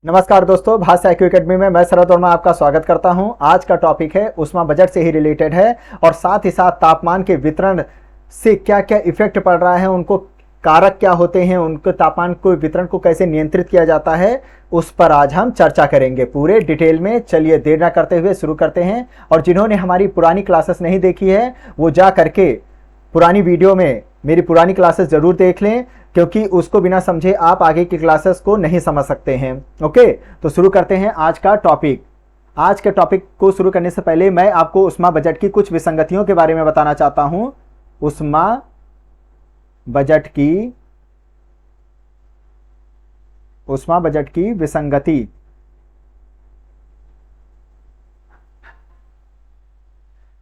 नमस्कार दोस्तों, भाषा IQ एकेडमी में मैं शरद वर्मा आपका स्वागत करता हूं। आज का टॉपिक है ऊष्मा बजट से ही रिलेटेड है और साथ ही साथ तापमान के वितरण से क्या क्या इफेक्ट पड़ रहा है, उनको कारक क्या होते हैं, उनको तापमान को वितरण को कैसे नियंत्रित किया जाता है, उस पर आज हम चर्चा करेंगे पूरे डिटेल में। चलिए देर ना करते हुए शुरू करते हैं। और जिन्होंने हमारी पुरानी क्लासेस नहीं देखी है वो जा करके पुरानी वीडियो में मेरी पुरानी क्लासेस जरूर देख लें, क्योंकि उसको बिना समझे आप आगे की क्लासेस को नहीं समझ सकते हैं। ओके, तो शुरू करते हैं आज का टॉपिक। आज के टॉपिक को शुरू करने से पहले मैं आपको ऊष्मा बजट की कुछ विसंगतियों के बारे में बताना चाहता हूं। ऊष्मा बजट की विसंगति,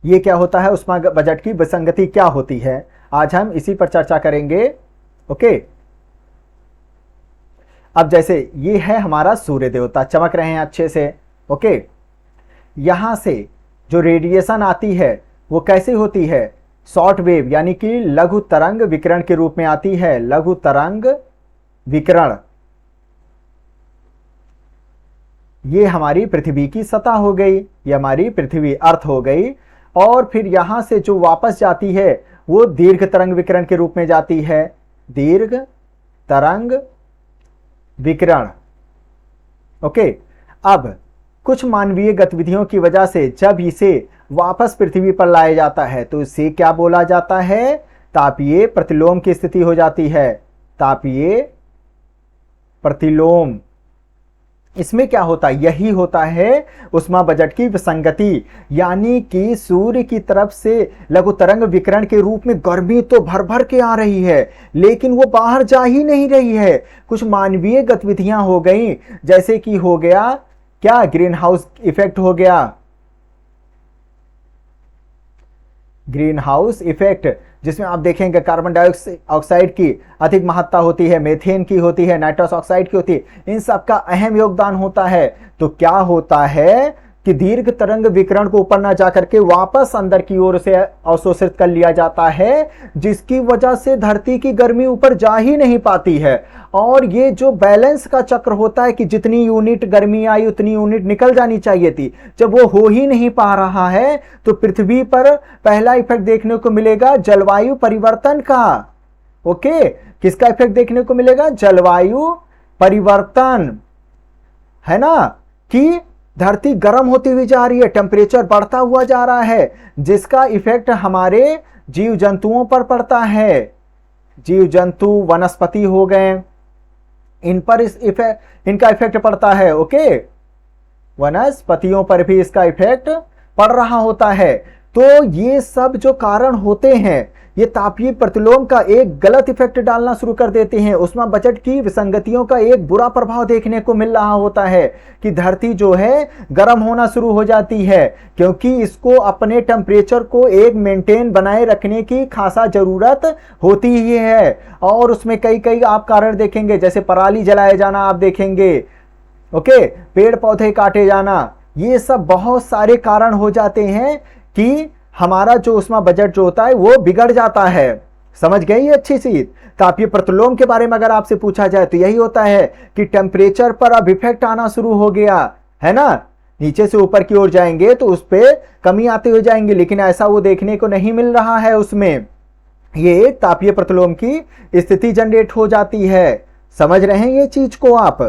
ये क्या होता है, ऊष्मा बजट की विसंगति क्या होती है, आज हम इसी पर चर्चा करेंगे। ओके, अब जैसे ये है हमारा सूर्य देवता, चमक रहे हैं अच्छे से। ओके, यहां से जो रेडिएशन आती है वो कैसे होती है, शॉर्ट वेव यानी कि लघु तरंग विकिरण के रूप में आती है। लघु तरंग विकिरण, ये हमारी पृथ्वी की सतह हो गई, ये हमारी पृथ्वी अर्थ हो गई। और फिर यहां से जो वापस जाती है वो दीर्घ तरंग विकिरण के रूप में जाती है। दीर्घ तरंग विकिरण। ओके, अब कुछ मानवीय गतिविधियों की वजह से जब इसे वापस पृथ्वी पर लाया जाता है तो इसे क्या बोला जाता है, तापीय प्रतिलोम की स्थिति हो जाती है। तापीय प्रतिलोम, इसमें क्या होता है, यही होता है ऊष्मा बजट की विसंगति, यानी कि सूर्य की तरफ से लघु तरंग विकिरण के रूप में गर्मी तो भर भर के आ रही है, लेकिन वो बाहर जा ही नहीं रही है। कुछ मानवीय गतिविधियां हो गई, जैसे कि हो गया क्या, ग्रीन हाउस इफेक्ट हो गया। ग्रीन हाउस इफेक्ट, जिसमें आप देखेंगे कार्बन डाइऑक्साइड की अधिक महत्ता होती है, मीथेन की होती है, नाइट्रस ऑक्साइड की होती है, इन सब का अहम योगदान होता है। तो क्या होता है कि दीर्घ तरंग विकिरण को ऊपर ना जाकर के वापस अंदर की ओर से अवशोषित कर लिया जाता है, जिसकी वजह से धरती की गर्मी ऊपर जा ही नहीं पाती है। और ये जो बैलेंस का चक्र होता है कि जितनी यूनिट गर्मी आई उतनी यूनिट निकल जानी चाहिए थी, जब वो हो ही नहीं पा रहा है तो पृथ्वी पर पहला इफेक्ट देखने को मिलेगा जलवायु परिवर्तन का। ओके, किसका इफेक्ट देखने को मिलेगा, जलवायु परिवर्तन, है ना, कि धरती गर्म होती हुई जा रही है, टेम्परेचर बढ़ता हुआ जा रहा है, जिसका इफेक्ट हमारे जीव जंतुओं पर पड़ता है। जीव जंतु वनस्पति हो गए, इन पर इनका इफेक्ट पड़ता है। ओके, वनस्पतियों पर भी इसका इफेक्ट पड़ रहा होता है। तो ये सब जो कारण होते हैं ये तापीय प्रतिलोम का एक गलत इफेक्ट डालना शुरू कर देते हैं। ऊष्मा बजट की विसंगतियों का एक बुरा प्रभाव देखने को मिल रहा होता है कि धरती जो है गर्म होना शुरू हो जाती है, क्योंकि इसको अपने टेम्परेचर को एक मेंटेन बनाए रखने की खासा जरूरत होती ही है। और उसमें कई कई आप कारण देखेंगे, जैसे पराली जलाए जाना आप देखेंगे। ओके, पेड़ पौधे काटे जाना, ये सब बहुत सारे कारण हो जाते हैं कि हमारा जो ऊष्मा बजट जो होता है वो बिगड़ जाता है। समझ गए ये अच्छी चीज। तापीय प्रतिलोम के बारे में अगर आपसे पूछा जाए तो यही होता है कि टेम्परेचर पर अब इफेक्ट आना शुरू हो गया है ना, नीचे से ऊपर की ओर जाएंगे तो उस पर कमी आते हुए जाएंगे, लेकिन ऐसा वो देखने को नहीं मिल रहा है। उसमें ये तापीय प्रतिलोम की स्थिति जनरेट हो जाती है। समझ रहे हैं ये चीज को आप।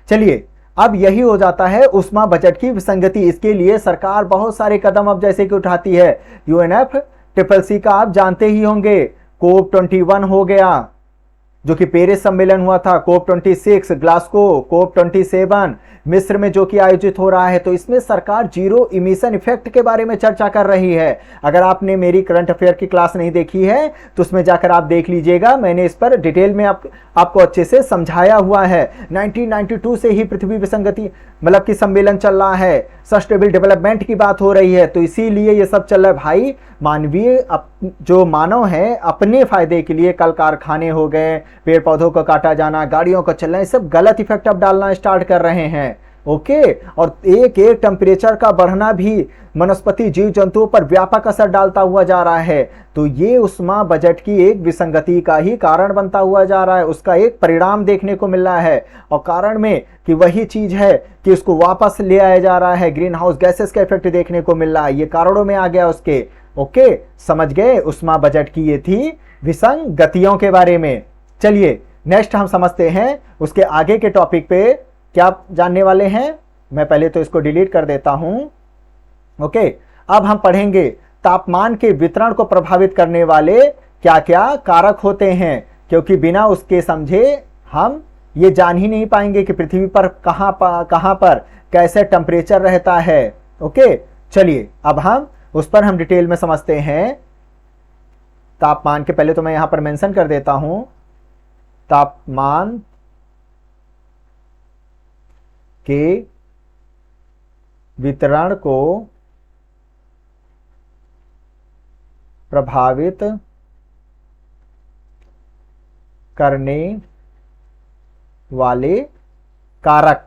चलिए, अब यही हो जाता है ऊष्मा बजट की विसंगति। इसके लिए सरकार बहुत सारे कदम अब जैसे कि उठाती है। UNFCCC का आप जानते ही होंगे, COP21 हो गया जो कि पेरिस सम्मेलन हुआ था, COP26 ग्लासगो, COP27 मिस्र में जो कि आयोजित हो रहा है। तो इसमें सरकार जीरो इमिशन इफेक्ट के बारे में चर्चा कर रही है। अगर आपने मेरी करंट अफेयर की क्लास नहीं देखी है तो उसमें जाकर आप देख लीजिएगा, मैंने इस पर डिटेल में आपको अच्छे से समझाया हुआ है। 1992 से ही पृथ्वी विसंगति मतलब कि सम्मेलन चल रहा है, सस्टेनेबल डेवलपमेंट की बात हो रही है, तो इसीलिए ये सब चल रहा है भाई। मानवीय जो मानव है अपने फायदे के लिए कल कारखाने हो गए, पेड़ पौधों को काटा जाना, गाड़ियों को चलना, ये सब गलत इफेक्ट अब डालना स्टार्ट कर रहे हैं। ओके। और एक एक टेम्परेचर का बढ़ना भी वनस्पति जीव जंतुओं पर व्यापक असर डालता हुआ जा रहा है। तो ये उष्मा बजट की एक विसंगति का ही कारण बनता हुआ जा रहा है, उसका एक परिणाम देखने को मिल रहा है। और कारण में कि वही चीज है कि उसको वापस ले आया जा रहा है, ग्रीन हाउस गैसेस का इफेक्ट देखने को मिल रहा है, ये कारणों में आ गया उसके। ओके, समझ गए उष्मा बजट की ये थी विसंगतियों के बारे में। चलिए नेक्स्ट हम समझते हैं उसके आगे के टॉपिक पे क्या जानने वाले हैं। मैं पहले तो इसको डिलीट कर देता हूं। ओके, अब हम पढ़ेंगे तापमान के वितरण को प्रभावित करने वाले क्या क्या कारक होते हैं, क्योंकि बिना उसके समझे हम ये जान ही नहीं पाएंगे कि पृथ्वी पर कहां पर कैसे टेम्परेचर रहता है। ओके, चलिए अब उस पर हम डिटेल में समझते हैं। तापमान के पहले तो मैं यहां पर मेंशन कर देता हूं, तापमान के वितरण को प्रभावित करने वाले कारक।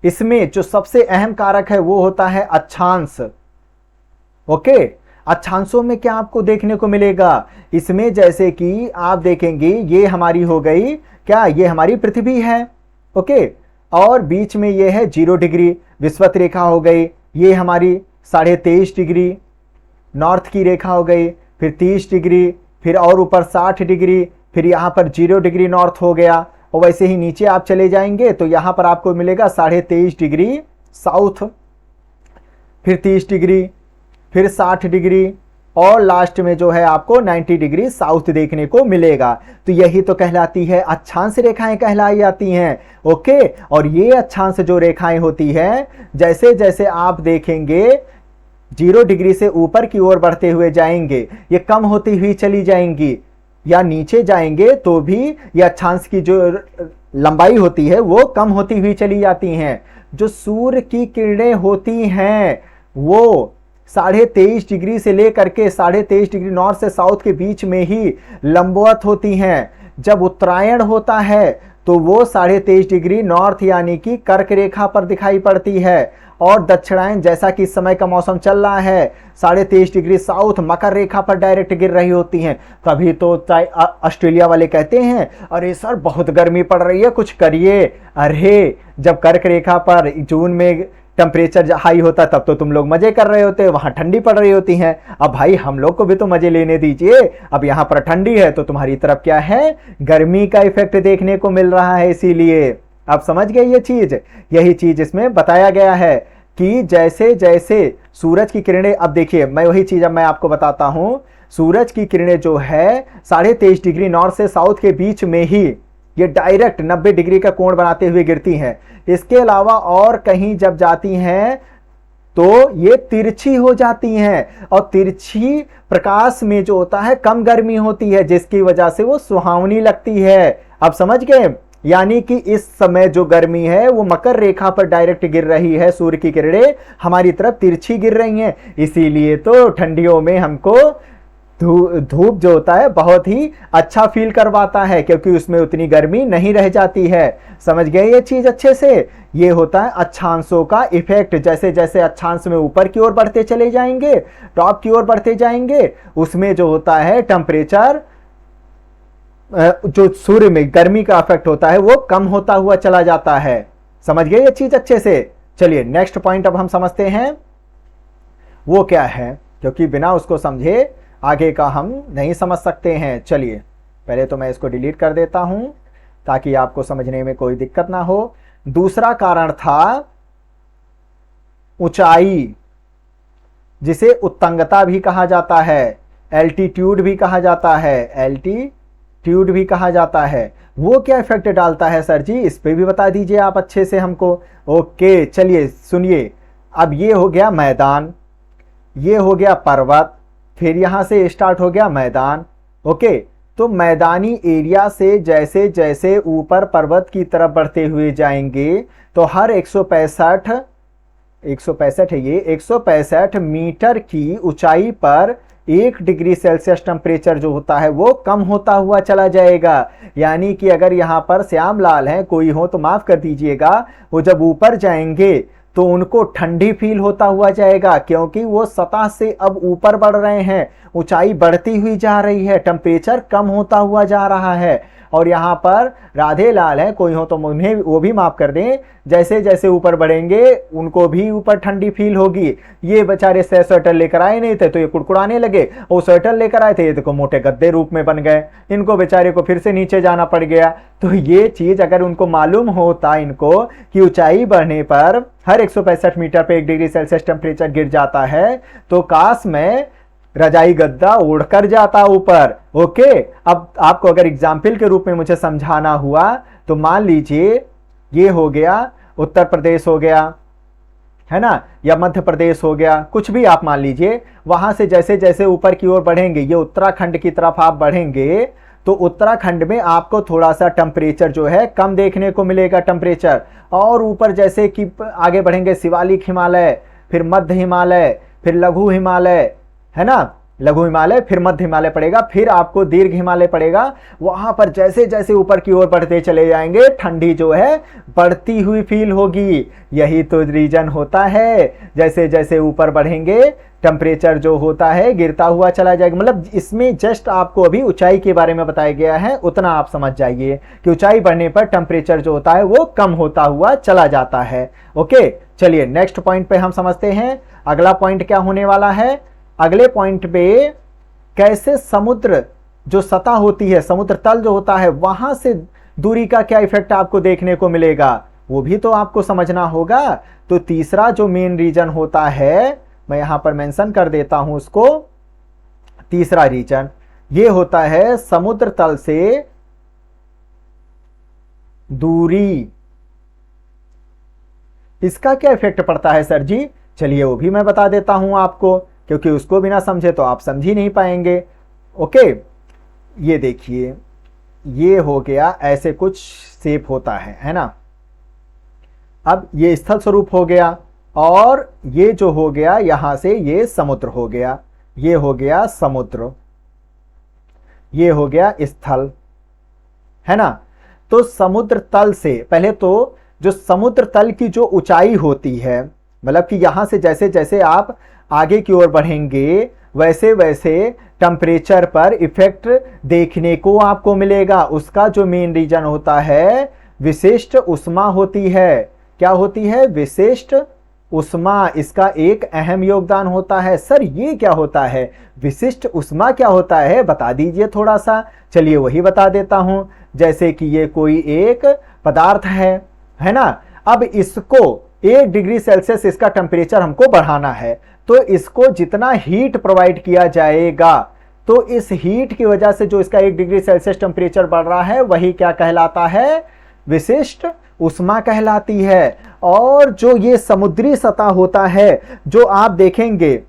इसमें जो सबसे अहम कारक है वो होता है अक्षांश। ओके, अक्षांशों में क्या आपको देखने को मिलेगा, इसमें जैसे कि आप देखेंगे ये हमारी हो गई क्या, ये हमारी पृथ्वी है। ओके, और बीच में ये है 0 डिग्री विषुवत रेखा हो गई, ये हमारी 23.5 डिग्री नॉर्थ की रेखा हो गई, फिर 30 डिग्री, फिर और ऊपर 60 डिग्री, फिर यहाँ पर 0 डिग्री नॉर्थ हो गया। और वैसे ही नीचे आप चले जाएंगे तो यहाँ पर आपको मिलेगा 23.5 डिग्री साउथ, फिर 30 डिग्री, फिर 60 डिग्री, और लास्ट में जो है आपको 90 डिग्री साउथ देखने को मिलेगा। तो यही तो कहलाती है अक्षांश रेखाएं कहलाई जाती हैं। ओके, और ये अक्षांश जो रेखाएं होती हैं, जैसे जैसे आप देखेंगे 0 डिग्री से ऊपर की ओर बढ़ते हुए जाएंगे, ये कम होती हुई चली जाएंगी, या नीचे जाएंगे तो भी ये अक्षांश की जो लंबाई होती है वो कम होती हुई चली जाती हैं। जो सूर्य की किरणें होती हैं वो 23.5 डिग्री से लेकर के 23.5 डिग्री नॉर्थ से साउथ के बीच में ही लंबवत होती हैं। जब उत्तरायण होता है तो वो 23.5 डिग्री नॉर्थ यानी कि कर्क रेखा पर दिखाई पड़ती है, और दक्षिणायन जैसा कि इस समय का मौसम चल रहा है 23.5 डिग्री साउथ मकर रेखा पर डायरेक्ट गिर रही होती हैं। तभी तो ऑस्ट्रेलिया वाले कहते हैं अरे सर बहुत गर्मी पड़ रही है, कुछ करिए। अरे जब कर्क रेखा पर जून में टेम्परेचर हाई होता तब तो तुम लोग मजे कर रहे होते, वहां ठंडी पड़ रही होती है। अब भाई हम लोग को भी तो मजे लेने दीजिए। अब यहाँ पर ठंडी है तो तुम्हारी तरफ क्या है, गर्मी का इफेक्ट देखने को मिल रहा है। इसीलिए आप समझ गए ये चीज, यही चीज इसमें बताया गया है कि जैसे जैसे सूरज की किरणें, अब देखिए मैं वही चीज अब मैं आपको बताता हूं। सूरज की किरणें जो है 23.5 डिग्री नॉर्थ से साउथ के बीच में ही ये डायरेक्ट 90 डिग्री का कोण बनाते हुए गिरती हैं। इसके अलावा और कहीं जब जाती हैं तो ये तिरछी हो जाती हैं, और तिरछी प्रकाश में जो होता है कम गर्मी होती है, जिसकी वजह से वो सुहावनी लगती है। आप समझ गए, यानी कि इस समय जो गर्मी है वो मकर रेखा पर डायरेक्ट गिर रही है, सूर्य की किरणें हमारी तरफ तिरछी गिर रही हैं। इसीलिए तो ठंडियों में हमको धूप जो होता है बहुत ही अच्छा फील करवाता है, क्योंकि उसमें उतनी गर्मी नहीं रह जाती है। समझ गए ये चीज अच्छे से, ये होता है अक्षांशों का इफेक्ट। जैसे जैसे अक्षांश में ऊपर की ओर बढ़ते चले जाएंगे, टॉप की ओर बढ़ते जाएंगे, उसमें जो होता है टेम्परेचर, जो सूर्य में गर्मी का इफेक्ट होता है वो कम होता हुआ चला जाता है। समझ गए ये चीज अच्छे से। चलिए नेक्स्ट पॉइंट अब हम समझते हैं वो क्या है, क्योंकि बिना उसको समझे आगे का हम नहीं समझ सकते हैं। चलिए पहले तो मैं इसको डिलीट कर देता हूं ताकि आपको समझने में कोई दिक्कत ना हो। दूसरा कारण था ऊंचाई, जिसे उत्तंगता भी कहा जाता है, एल्टीट्यूड भी कहा जाता है, एल्टीट्यूड भी कहा जाता है। वो क्या इफेक्ट डालता है सर जी, इस पे भी बता दीजिए आप अच्छे से हमको। ओके चलिए सुनिए, अब ये हो गया मैदान, ये हो गया पर्वत, फिर यहां से स्टार्ट हो गया मैदान। ओके, तो मैदानी एरिया से जैसे जैसे ऊपर पर्वत की तरफ बढ़ते हुए जाएंगे तो हर 165 है ये 165 मीटर की ऊंचाई पर 1 डिग्री सेल्सियस टेम्परेचर जो होता है वो कम होता हुआ चला जाएगा। यानी कि अगर यहाँ पर श्यामलाल हैं कोई हो तो माफ कर दीजिएगा, वो जब ऊपर जाएंगे तो उनको ठंडी फील होता हुआ जाएगा, क्योंकि वो सतह से अब ऊपर बढ़ रहे हैं, ऊंचाई बढ़ती हुई जा रही है, टेम्परेचर कम होता हुआ जा रहा है। और यहाँ पर राधे लाल है कोई हो तो उन्हें वो भी माफ कर दें, जैसे जैसे ऊपर बढ़ेंगे उनको भी ऊपर ठंडी फील होगी। ये बेचारे स्वेटर लेकर आए नहीं थे तो ये कुड़कुड़ाने लगे, वो स्वेटर लेकर आए थे ये तो मोटे गद्दे रूप में बन गए, इनको बेचारे को फिर से नीचे जाना पड़ गया। तो ये चीज अगर उनको मालूम होता इनको कि ऊंचाई बढ़ने पर हर 165 मीटर पे 1 डिग्री सेल्सियस टेम्परेचर गिर जाता है, तो काश में रजाई गद्दा उड़कर जाता ऊपर। ओके, अब आपको अगर एग्जाम्पल के रूप में मुझे समझाना हुआ तो मान लीजिए ये हो गया उत्तर प्रदेश हो गया, है ना, या मध्य प्रदेश हो गया, कुछ भी आप मान लीजिए। वहां से जैसे जैसे ऊपर की ओर बढ़ेंगे, ये उत्तराखंड की तरफ आप बढ़ेंगे तो उत्तराखंड में आपको थोड़ा सा टेम्परेचर जो है कम देखने को मिलेगा टेम्परेचर। और ऊपर जैसे कि आगे बढ़ेंगे शिवालिक हिमालय, फिर मध्य हिमालय, फिर लघु हिमालय, है ना, लघु हिमालय, फिर मध्य हिमालय पड़ेगा, फिर आपको दीर्घ हिमालय पड़ेगा। वहां पर जैसे जैसे ऊपर की ओर बढ़ते चले जाएंगे ठंडी जो है बढ़ती हुई फील होगी। यही तो रीजन होता है, जैसे जैसे ऊपर बढ़ेंगे टेम्परेचर जो होता है गिरता हुआ चला जाएगा। मतलब इसमें जस्ट आपको अभी ऊंचाई के बारे में बताया गया है, उतना आप समझ जाइए कि ऊंचाई बढ़ने पर टेम्परेचर जो होता है वो कम होता हुआ चला जाता है। ओके, चलिए नेक्स्ट पॉइंट पे हम समझते हैं। अगला पॉइंट क्या होने वाला है, अगले पॉइंट पे कैसे समुद्र जो सतह होती है, समुद्र तल जो होता है, वहां से दूरी का क्या इफेक्ट आपको देखने को मिलेगा, वो भी तो आपको समझना होगा। तो तीसरा जो मेन रीजन होता है, मैं यहां पर मेंशन कर देता हूं उसको, तीसरा रीजन ये होता है समुद्र तल से दूरी। इसका क्या इफेक्ट पड़ता है सर जी, चलिए वो भी मैं बता देता हूं आपको, क्योंकि उसको बिना समझे तो आप समझ ही नहीं पाएंगे। ओके, ये देखिए ये हो गया, ऐसे कुछ शेप होता है ना। अब ये स्थल स्वरूप हो गया, और ये जो हो गया यहां से ये समुद्र हो गया, ये हो गया समुद्र, ये हो गया स्थल, है ना। तो समुद्र तल से पहले तो जो समुद्र तल की जो ऊंचाई होती है, मतलब कि यहां से जैसे जैसे आप आगे की ओर बढ़ेंगे वैसे वैसे टेम्परेचर पर इफेक्ट देखने को आपको मिलेगा। उसका जो मेन रीजन होता है विशिष्ट उष्मा होती है। क्या होती है, विशिष्ट उष्मा, इसका एक अहम योगदान होता है। सर ये क्या होता है, विशिष्ट उष्मा क्या होता है, बता दीजिए थोड़ा सा। चलिए वही बता देता हूं। जैसे कि ये कोई एक पदार्थ है ना, अब इसको 1 डिग्री सेल्सियस इसका टेम्परेचर हमको बढ़ाना है, तो इसको जितना हीट प्रोवाइड किया जाएगा, तो इस हीट की वजह से जो इसका 1 डिग्री सेल्सियस टेम्परेचर बढ़ रहा है वही क्या कहलाता है, विशिष्ट उष्मा कहलाती है। और जो ये समुद्री सतह होता है, जो आप देखेंगे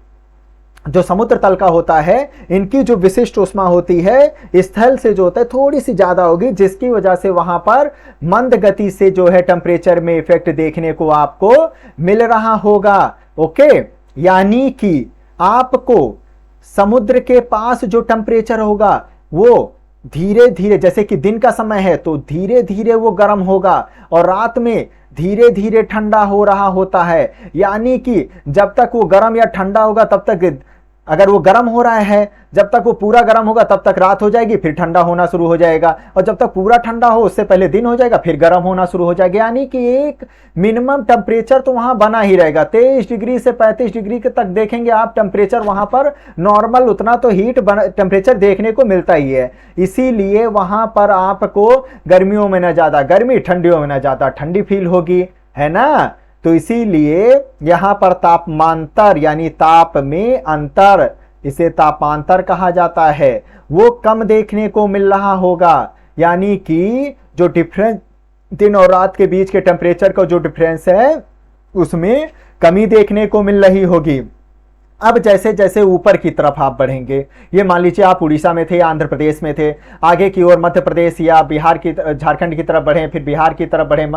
जो समुद्र तल का होता है, इनकी जो विशिष्ट उष्मा होती है स्थल से जो होता है थोड़ी सी ज्यादा होगी, जिसकी वजह से वहां पर मंद गति से जो है टेम्परेचर में इफेक्ट देखने को आपको मिल रहा होगा। ओके, यानी कि आपको समुद्र के पास जो टेम्परेचर होगा वो धीरे धीरे, जैसे कि दिन का समय है तो धीरे धीरे वो गर्म होगा, और रात में धीरे धीरे ठंडा हो रहा होता है। यानी कि जब तक वो गर्म या ठंडा होगा तब तक, अगर वो गर्म हो रहा है जब तक वो पूरा गर्म होगा तब तक रात हो जाएगी, फिर ठंडा होना शुरू हो जाएगा, और जब तक पूरा ठंडा हो उससे पहले दिन हो जाएगा, फिर गर्म होना शुरू हो जाएगा। यानी कि एक मिनिमम टेम्परेचर तो वहां बना ही रहेगा। 23 डिग्री से 35 डिग्री के तक देखेंगे आप टेम्परेचर वहां पर नॉर्मल, उतना तो हीट टेम्परेचर देखने को मिलता ही है। इसीलिए वहां पर आपको गर्मियों में ना ज्यादा गर्मी, ठंडियों में ना ज्यादा ठंडी फील होगी, है ना। तो इसीलिए यहां पर तापमांतर यानी ताप में अंतर, इसे तापांतर कहा जाता है, वो कम देखने को मिल रहा होगा। यानी कि जो डिफरेंस दिन और रात के बीच के टेम्परेचर का जो डिफरेंस है उसमें कमी देखने को मिल रही होगी। अब जैसे जैसे ऊपर की तरफ आप बढ़ेंगे, ये मान लीजिए आप उड़ीसा में थे या आंध्र प्रदेश में थे, आगे की ओर मध्य प्रदेश या बिहार की, झारखंड की तरफ बढ़े, फिर बिहार की तरफ बढ़े,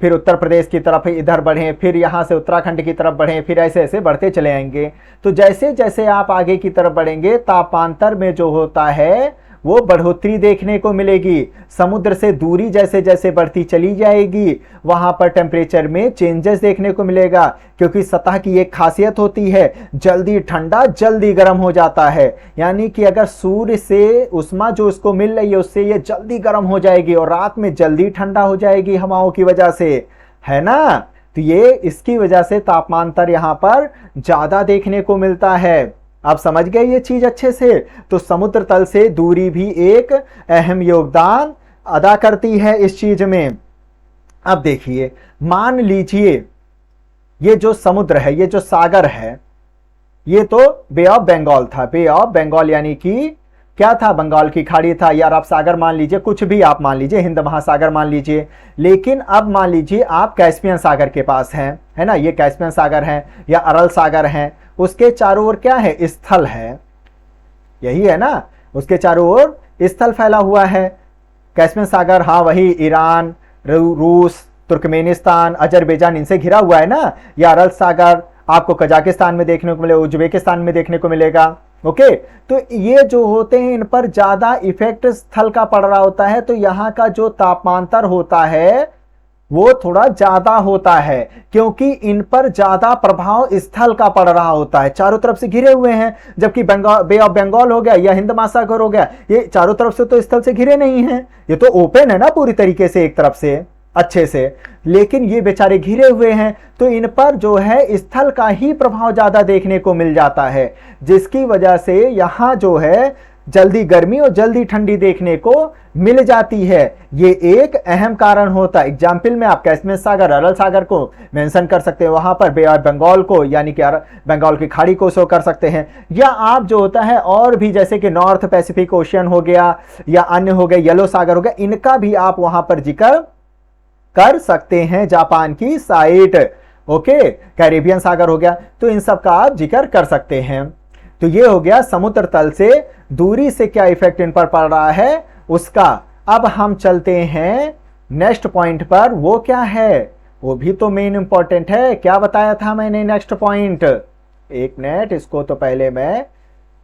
फिर उत्तर प्रदेश की तरफ इधर बढ़ें, फिर यहाँ से उत्तराखंड की तरफ बढ़ें, फिर ऐसे ऐसे बढ़ते चले आएंगे। तो जैसे जैसे आप आगे की तरफ बढ़ेंगे तापांतर में जो होता है वो बढ़ोतरी देखने को मिलेगी। समुद्र से दूरी जैसे जैसे बढ़ती चली जाएगी वहां पर टेम्परेचर में चेंजेस देखने को मिलेगा, क्योंकि सतह की एक खासियत होती है जल्दी ठंडा जल्दी गर्म हो जाता है। यानी कि अगर सूर्य से उष्मा जो उसको मिल रही है उससे ये जल्दी गर्म हो जाएगी और रात में जल्दी ठंडा हो जाएगी हवाओं की वजह से, है ना। तो ये इसकी वजह से तापमांतर यहां पर ज्यादा देखने को मिलता है। आप समझ गए ये चीज अच्छे से। तो समुद्र तल से दूरी भी एक अहम योगदान अदा करती है इस चीज में। अब देखिए, मान लीजिए ये जो समुद्र है, ये जो सागर है, ये तो बे ऑफ बंगाल था। बे ऑफ बंगाल यानी कि क्या था, बंगाल की खाड़ी था, या अरब सागर मान लीजिए, कुछ भी आप मान लीजिए, हिंद महासागर मान लीजिए। लेकिन अब मान लीजिए आप कैस्पियन सागर के पास हैं, है ना, ये कैस्पियन सागर है या अरल सागर है, उसके चारों ओर क्या है, स्थल है, यही है ना, उसके चारों ओर स्थल फैला हुआ है। कैस्पियन सागर, हाँ वही ईरान, रूस, तुर्कमेनिस्तान, अजरबैजान इनसे घिरा हुआ है ना। या अरल सागर आपको कजाकिस्तान में देखने को मिलेगा, उज्बेकिस्तान में देखने को मिलेगा। ओके, तो ये जो होते हैं इन पर ज्यादा इफेक्ट स्थल का पड़ रहा होता है, तो यहां का जो तापमांतर होता है वो थोड़ा ज्यादा होता है, क्योंकि इन पर ज्यादा प्रभाव स्थल का पड़ रहा होता है, चारों तरफ से घिरे हुए हैं। जबकि बे ऑफ बंगाल हो गया या हिंद महासागर हो गया, ये चारों तरफ से तो स्थल से घिरे नहीं है, ये तो ओपन है ना पूरी तरीके से एक तरफ से अच्छे से, लेकिन ये बेचारे घिरे हुए हैं, तो इन पर जो है स्थल का ही प्रभाव ज्यादा देखने को मिल जाता है, जिसकी वजह से यहां जो है जल्दी गर्मी और जल्दी ठंडी देखने को मिल जाती है। ये एक अहम कारण होता है। एग्जाम्पल में आप कैस्पियन सागर, अरल सागर को मेंशन कर सकते हैं, वहां पर बे ऑफ बंगाल को यानी कि बंगाल की खाड़ी को शो कर सकते हैं, या आप जो होता है और भी जैसे कि नॉर्थ पैसिफिक ओशियन हो गया या अन्य हो गए, येलो सागर हो गया, इनका भी आप वहां पर जिक्र कर सकते हैं, जापान की साइट। ओके, कैरिबियन सागर हो गया, तो इन सब का आप जिक्र कर सकते हैं। तो ये हो गया समुद्र तल से दूरी से क्या इफेक्ट इन पर पड़ रहा है उसका। अब हम चलते हैं नेक्स्ट पॉइंट पर, वो क्या है, वो भी तो मेन इंपॉर्टेंट है। क्या बताया था मैंने नेक्स्ट पॉइंट, एक मिनट, इसको तो पहले मैं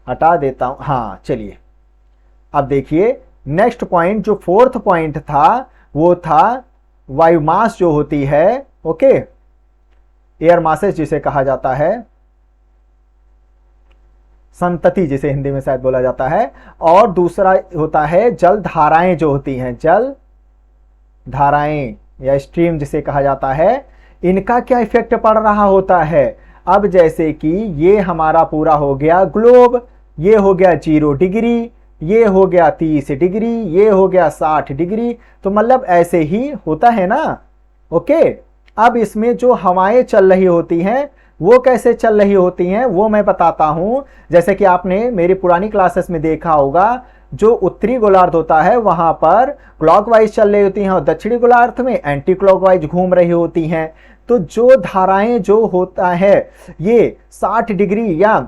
हटा देता हूं। हाँ चलिए, अब देखिए नेक्स्ट पॉइंट, जो फोर्थ पॉइंट था वो था वायु मास जो होती है, ओके, एयर मासेस जिसे कहा जाता है, संतति जिसे हिंदी में शायद बोला जाता है, और दूसरा होता है जल धाराएं जो होती हैं, जल धाराएं या स्ट्रीम जिसे कहा जाता है, इनका क्या इफेक्ट पड़ रहा होता है। अब जैसे कि ये हमारा पूरा हो गया ग्लोब, ये हो गया 0 डिग्री, ये हो गया 30 डिग्री, ये हो गया 60 डिग्री, तो मतलब ऐसे ही होता है ना। ओके, अब इसमें जो हवाएं चल रही होती हैं वो कैसे चल रही होती हैं वो मैं बताता हूं। जैसे कि आपने मेरी पुरानी क्लासेस में देखा होगा, जो उत्तरी गोलार्ध होता है वहां पर क्लॉकवाइज चल रही होती हैं और दक्षिणी गोलार्ध में एंटी क्लॉकवाइज घूम रही होती हैं। तो जो धाराएं जो होता है ये 60 डिग्री या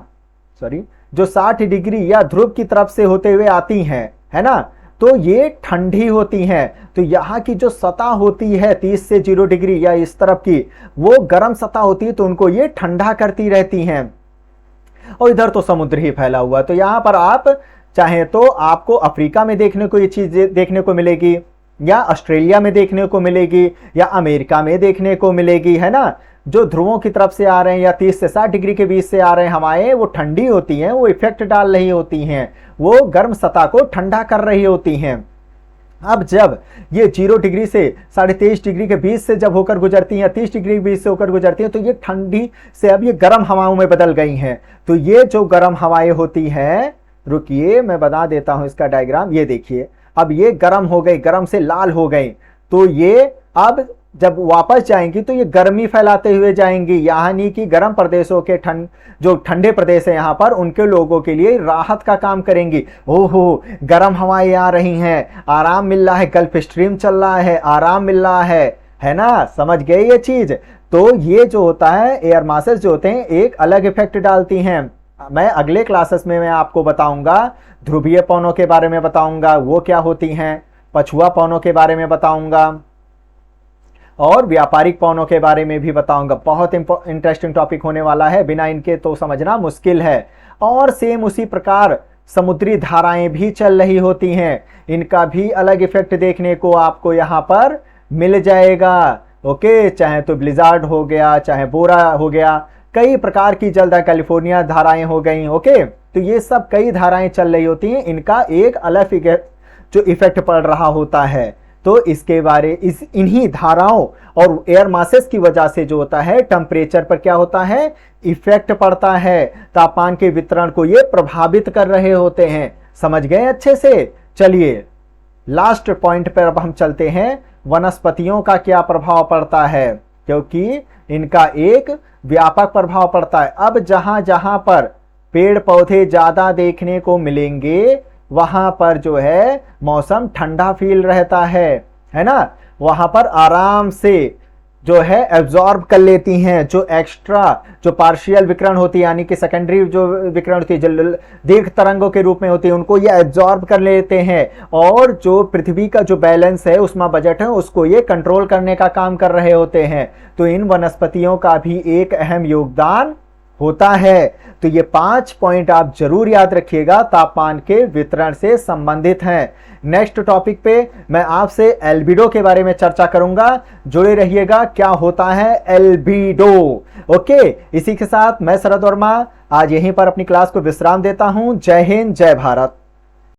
जो 60 डिग्री या ध्रुव की तरफ से होते हुए आती हैं, है ना, तो ये ठंडी होती हैं। तो यहाँ की जो सतह होती है 30 से 0 डिग्री या इस तरफ की, वो गर्म सतह होती है, तो उनको ये ठंडा करती रहती हैं। और इधर तो समुद्र ही फैला हुआ, तो यहाँ पर आप चाहे तो आपको अफ्रीका में देखने को ये चीज देखने को मिलेगी, या ऑस्ट्रेलिया में देखने को मिलेगी, या अमेरिका में देखने को मिलेगी, है ना। जो ध्रुवों की तरफ से आ रहे हैं या 30 से 60 डिग्री के बीच से आ रहे हैं हवाएं, वो ठंडी होती हैं, वो इफेक्ट डाल रही होती हैं, वो गर्म सतह को ठंडा कर रही होती हैं। अब जब ये 0 डिग्री से 23.5 डिग्री के बीच से जब होकर गुजरती हैं, 30 डिग्री के बीच से होकर गुजरती हैं, तो ये ठंडी से अब ये गर्म हवाओं में बदल गई हैं। तो ये जो गर्म हवाएं होती हैं, रुकिए मैं बता देता हूं इसका डायग्राम, ये देखिए, अब ये गर्म हो गई, गर्म से लाल हो गई, तो ये अब जब वापस जाएंगी तो ये गर्मी फैलाते हुए जाएंगी, यानी कि गर्म प्रदेशों के जो ठंडे प्रदेश है यहाँ पर उनके लोगों के लिए राहत का काम करेंगी। ओहो, गर्म हवाएं आ रही हैं, आराम मिल रहा है, गल्फ स्ट्रीम चल रहा है, आराम मिल रहा है ना, समझ गए ये चीज। तो ये जो होता है एयर मासेस जो होते हैं एक अलग इफेक्ट डालती हैं। मैं अगले क्लासेस में मैं आपको बताऊंगा, ध्रुवीय पवनों के बारे में बताऊंगा वो क्या होती हैं, पछुआ पवनों के बारे में बताऊंगा, और व्यापारिक पौनों के बारे में भी बताऊंगा। बहुत इंटरेस्टिंग टॉपिक होने वाला है, बिना इनके तो समझना मुश्किल है। और सेम उसी प्रकार समुद्री धाराएं भी चल रही होती हैं, इनका भी अलग इफेक्ट देखने को आपको यहाँ पर मिल जाएगा। ओके, चाहे तो ब्लिजार्ड हो गया, चाहे बोरा हो गया, कई प्रकार की जल्द कैलिफोर्निया धाराएं हो गई। ओके, तो ये सब कई धाराएं चल रही होती हैं, इनका एक अलग जो इफेक्ट पड़ रहा होता है। तो इसके बारे इन्हीं धाराओं और एयर मासेस की वजह से जो होता है टेम्परेचर पर क्या होता है, इफेक्ट पड़ता है, तापमान के वितरण को ये प्रभावित कर रहे होते हैं। समझ गए अच्छे से? चलिए लास्ट पॉइंट पर अब हम चलते हैं, वनस्पतियों का क्या प्रभाव पड़ता है, क्योंकि इनका एक व्यापक प्रभाव पड़ता है। अब जहां जहां पर पेड़ पौधे ज्यादा देखने को मिलेंगे वहां पर जो है मौसम ठंडा फील रहता है ना, वहां पर आराम से जो है एब्जॉर्ब कर लेती हैं जो एक्स्ट्रा जो पार्शियल विकिरण होती है, यानी कि सेकेंडरी जो विकिरण होती है, जो दीर्घ तरंगों के रूप में होती है, उनको ये एब्जॉर्ब कर लेते हैं और जो पृथ्वी का जो बैलेंस है उसमें बजट है उसको ये कंट्रोल करने का काम कर रहे होते हैं। तो इन वनस्पतियों का भी एक अहम योगदान होता है। तो ये 5 पॉइंट आप जरूर याद रखिएगा, तापमान के वितरण से संबंधित हैं। नेक्स्ट टॉपिक पे मैं आपसे एल्बिडो के बारे में चर्चा करूंगा, जुड़े रहिएगा। क्या होता है एल्बिडो? ओके, इसी के साथ मैं शरद वर्मा आज यहीं पर अपनी क्लास को विश्राम देता हूं। जय हिंद, जय भारत।